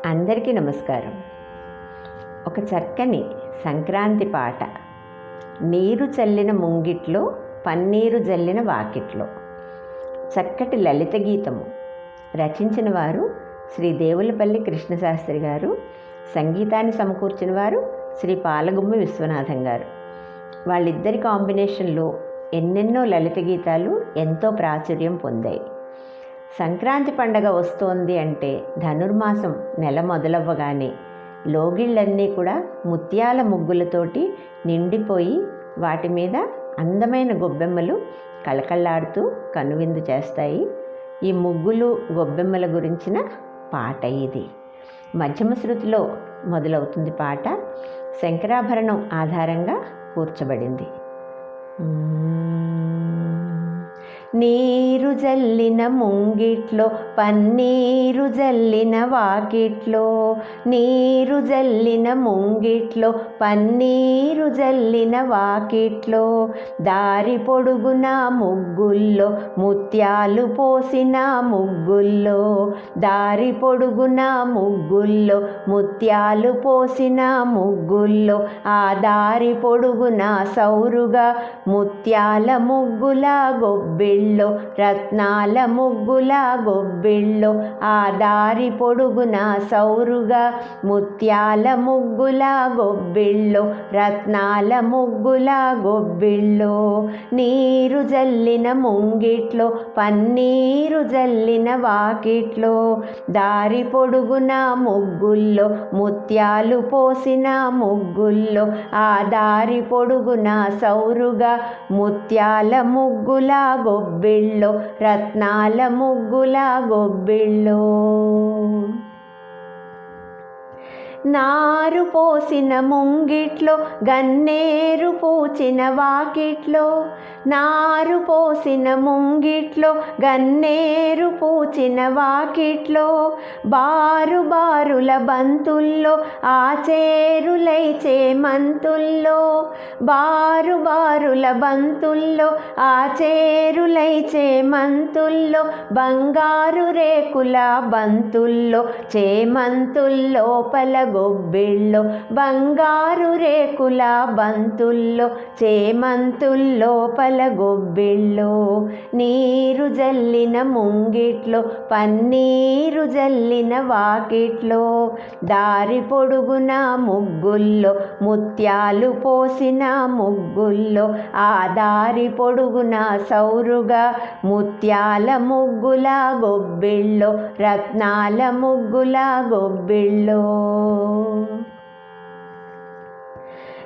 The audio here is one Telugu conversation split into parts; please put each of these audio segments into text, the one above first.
అందరికీ నమస్కారం. ఒక చక్కని సంక్రాంతి పాట. నీరు చల్లిన ముంగిట్లో పన్నీరు జల్లిన వాకిట్లో. చక్కటి లలిత గీతము. రచించిన వారు శ్రీ దేవులపల్లి కృష్ణశాస్త్రి గారు. సంగీతాన్ని సమకూర్చిన వారు శ్రీ పాలగుమ్మి విశ్వనాథం గారు. వాళ్ళిద్దరి కాంబినేషన్లో ఎన్నెన్నో లలిత గీతాలు ఎంతో ప్రాచుర్యం పొందాయి. సంక్రాంతి పండగ వస్తోంది అంటే ధనుర్మాసం నెల మొదలవ్వగానే లోగిళ్ళన్నీ కూడా ముత్యాల ముగ్గులతోటి నిండిపోయి వాటి మీద అందమైన గొబ్బెమ్మలు కళకళలాడుతూ కనువిందు చేస్తాయి. ఈ ముగ్గులు గొబ్బెమ్మల గురించిన పాట ఇది. మధ్యమ శృతిలో మొదలవుతుంది పాట. శంకరాభరణం ఆధారంగా కూర్చబడింది. నీరు జల్లిన ముంగిట్లో పన్నీరు జల్లిన వాకిట్లో. నీరు జల్లిన ముంగిట్లో పన్నీరు జల్లిన వాకిట్లో. దారి పొడుగున ముగ్గుల్లో ముత్యాలు పోసిన ముగ్గుల్లో. దారి పొడుగున ముగ్గుల్లో ముత్యాలు పోసిన ముగ్గుల్లో. ఆ దారి పొడుగున సౌరుగా ముత్యాల ముగ్గుల గొబ్బిళ్ళో. రత్నాల ముగ్గుల గొబ్బిళ్ళో. ఆ దారి పొడుగున సౌరుగా ముత్యాల ముగ్గుల గొబ్బిళ్ళో. రత్నాల ముగ్గుల గొబ్బిళ్ళో. నీరు జల్లిన ముంగిట్లో పన్నీరు జల్లిన వాకిట్లో. దారి పొడుగున ముగ్గుల్లో ముత్యాలు పోసిన ముగ్గుల్లో. ఆ దారి పొడుగున సౌరుగా ముత్యాల ముగ్గుల గొబ్బిళ్ళో. రత్నాల ముగ్గుల గొబ్బిళ్ళో. నారు పోసిన ముంగిట్లో గన్నేరు పూచిన వాకిట్లో. నారు పోసిన ముంగిట్లో గన్నేరు పూచిన వాకిట్లో. బారు బారుల బంతుల్లో ఆచేరులై చేమంతుల్లో. బారు బారుల బంతుల్లో ఆచేరులై చేమంతుల్లో. బంగారు రేకుల బంతుల్లో చేమంతుల్లోపల గొబ్బిళ్ళో. బంగారు రేకుల బంతుల్లో చేమంతుల్లోపల గొబ్బిళ్ళో. నీరు జల్లిన ముంగిట్లో పన్నీరు జల్లిన వాకిట్లో. దారి పొడుగున ముగ్గుల్లో ముత్యాలు పోసిన ముగ్గుల్లో. ఆ దారి పొడుగున సౌరుగా ముత్యాల ముగ్గుల గొబ్బిళ్ళో. రత్నాల ముగ్గుల గొబ్బిళ్ళో.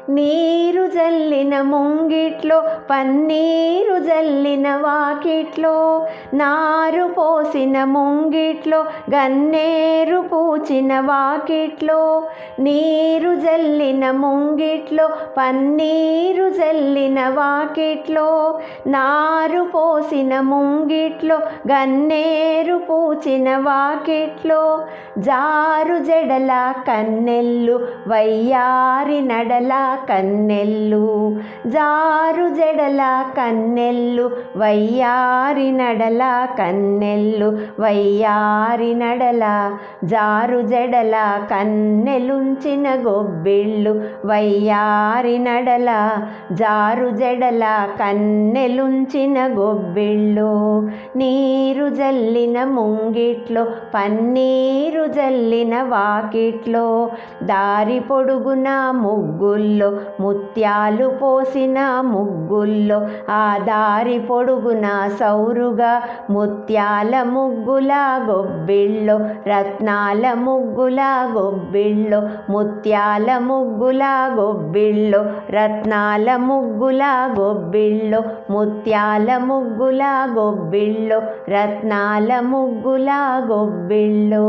నీరు జల్లిన ముంగిట్లో పన్నీరు జల్లిన వాకిట్లో. నారు పోసిన ముంగిట్లో గన్నేరు పూచిన వాకిట్లో. నీరు జల్లిన ముంగిట్లో పన్నీరు జల్లిన వాకిట్లో. నారు పోసిన ముంగిట్లో గన్నేరు పూచిన వాకిట్లో. జారు జడల కన్నెల్లు వయ్యారి నడల కన్నెల్లు. జారు జడల కన్నెల్లు వయ్యారి నడల కన్నెల్లు. వయ్యారి నడల జారు జడల కన్నెలుంచిన గొబ్బిళ్ళు. వయ్యారి నడల జారు జడల కన్నెలుంచిన గొబ్బిళ్ళు. నీరు జల్లిన ముంగిట్లో పన్నీరు జల్లిన వాకిట్లో. దారి పొడుగున ముగ్గుల్లో ముత్యాలు పోసిన ముగ్గుల్లో. ఆ దారి పొడుగున సౌరుగా ముత్యాల ముగ్గుల గొబ్బిళ్ళో. రత్నాల ముగ్గుల గొబ్బిళ్ళో. ముత్యాల ముగ్గుల గొబ్బిళ్ళో. రత్నాల ముగ్గుల గొబ్బిళ్ళో. ముత్యాల ముగ్గుల గొబ్బిళ్ళో. రత్నాల ముగ్గుల గొబ్బిళ్ళో.